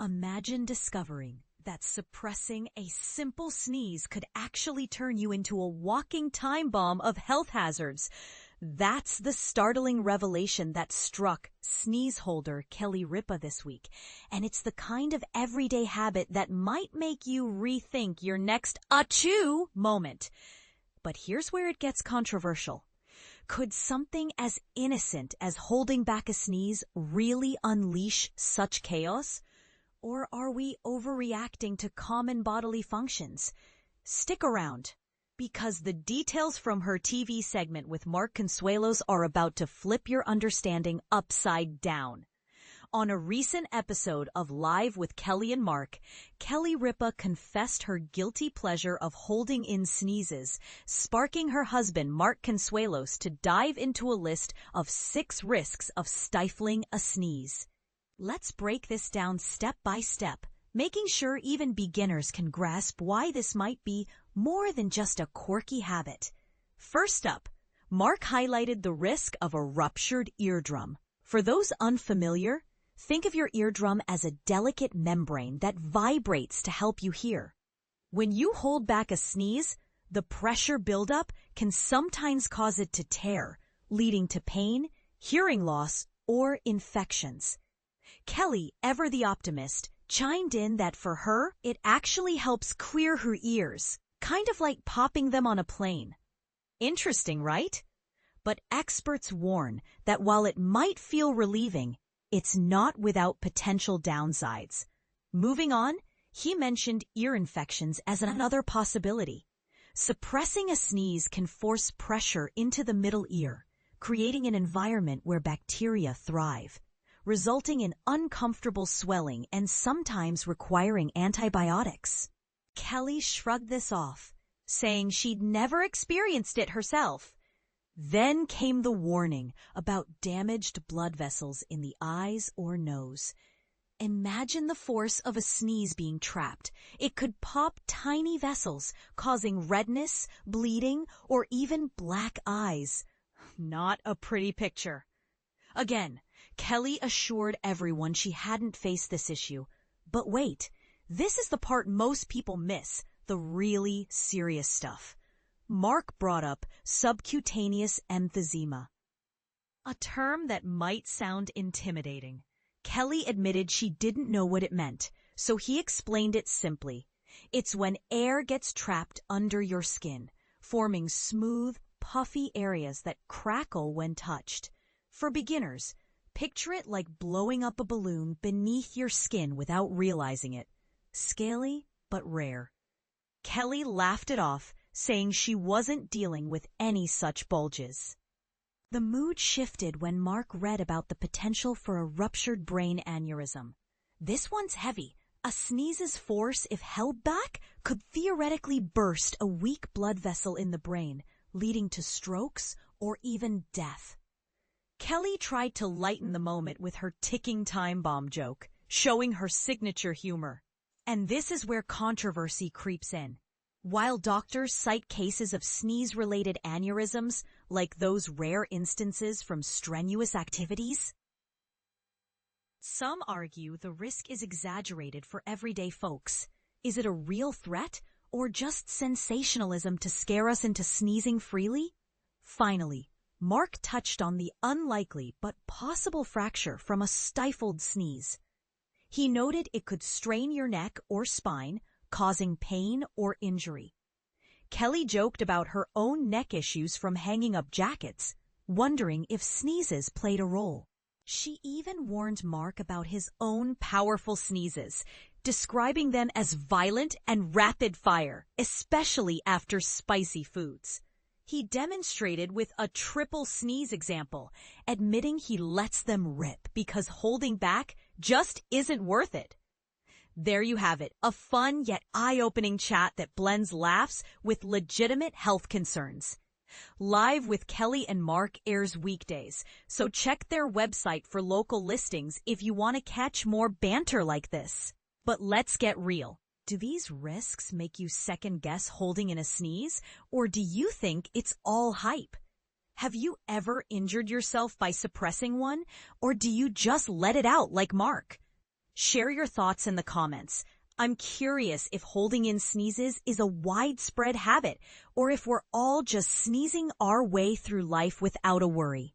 Imagine discovering that suppressing a simple sneeze could actually turn you into a walking time bomb of health hazards. That's the startling revelation that struck sneeze holder Kelly Ripa this week. And it's the kind of everyday habit that might make you rethink your next achoo moment. But here's where it gets controversial. Could something as innocent as holding back a sneeze really unleash such chaos? Or are we overreacting to common bodily functions? Stick around, because the details from her TV segment with Mark Consuelos are about to flip your understanding upside down. On a recent episode of Live with Kelly and Mark, Kelly Ripa confessed her guilty pleasure of holding in sneezes, sparking her husband Mark Consuelos to dive into a list of 6 risks of stifling a sneeze. Let's break this down step by step, making sure even beginners can grasp why this might be more than just a quirky habit. First up, Mark highlighted the risk of a ruptured eardrum. For those unfamiliar, think of your eardrum as a delicate membrane that vibrates to help you hear. When you hold back a sneeze, the pressure buildup can sometimes cause it to tear, leading to pain, hearing loss, or infections. Kelly, ever the optimist, chimed in that for her, it actually helps clear her ears, kind of like popping them on a plane. Interesting, right? But experts warn that while it might feel relieving, it's not without potential downsides. Moving on, he mentioned ear infections as another possibility. Suppressing a sneeze can force pressure into the middle ear, creating an environment where bacteria thrive, resulting in uncomfortable swelling and sometimes requiring antibiotics. Kelly shrugged this off, saying she'd never experienced it herself. Then came the warning about damaged blood vessels in the eyes or nose. Imagine the force of a sneeze being trapped. It could pop tiny vessels, causing redness, bleeding, or even black eyes. Not a pretty picture. Again, Kelly assured everyone she hadn't faced this issue. But wait, this is the part most people miss, the really serious stuff. Mark brought up subcutaneous emphysema, a term that might sound intimidating. Kelly admitted she didn't know what it meant, so he explained it simply. It's when air gets trapped under your skin, forming smooth, puffy areas that crackle when touched. For beginners, picture it like blowing up a balloon beneath your skin without realizing it. Scaly, but rare. Kelly laughed it off, saying she wasn't dealing with any such bulges. The mood shifted when Mark read about the potential for a ruptured brain aneurysm. This one's heavy. A sneeze's force, if held back, could theoretically burst a weak blood vessel in the brain, leading to strokes or even death. Kelly tried to lighten the moment with her ticking time bomb joke, showing her signature humor. And this is where controversy creeps in. While doctors cite cases of sneeze-related aneurysms, like those rare instances from strenuous activities, some argue the risk is exaggerated for everyday folks. Is it a real threat, or just sensationalism to scare us into sneezing freely? Finally, Mark touched on the unlikely but possible fracture from a stifled sneeze. He noted it could strain your neck or spine, causing pain or injury. Kelly joked about her own neck issues from hanging up jackets, wondering if sneezes played a role. She even warned Mark about his own powerful sneezes, describing them as violent and rapid fire, especially after spicy foods. He demonstrated with a triple sneeze example, admitting he lets them rip because holding back just isn't worth it. There you have it, a fun yet eye-opening chat that blends laughs with legitimate health concerns. Live with Kelly and Mark airs weekdays, so check their website for local listings if you want to catch more banter like this. But let's get real. Do these risks make you second-guess holding in a sneeze, or do you think it's all hype? Have you ever injured yourself by suppressing one, or do you just let it out like Mark? Share your thoughts in the comments. I'm curious if holding in sneezes is a widespread habit or if we're all just sneezing our way through life without a worry.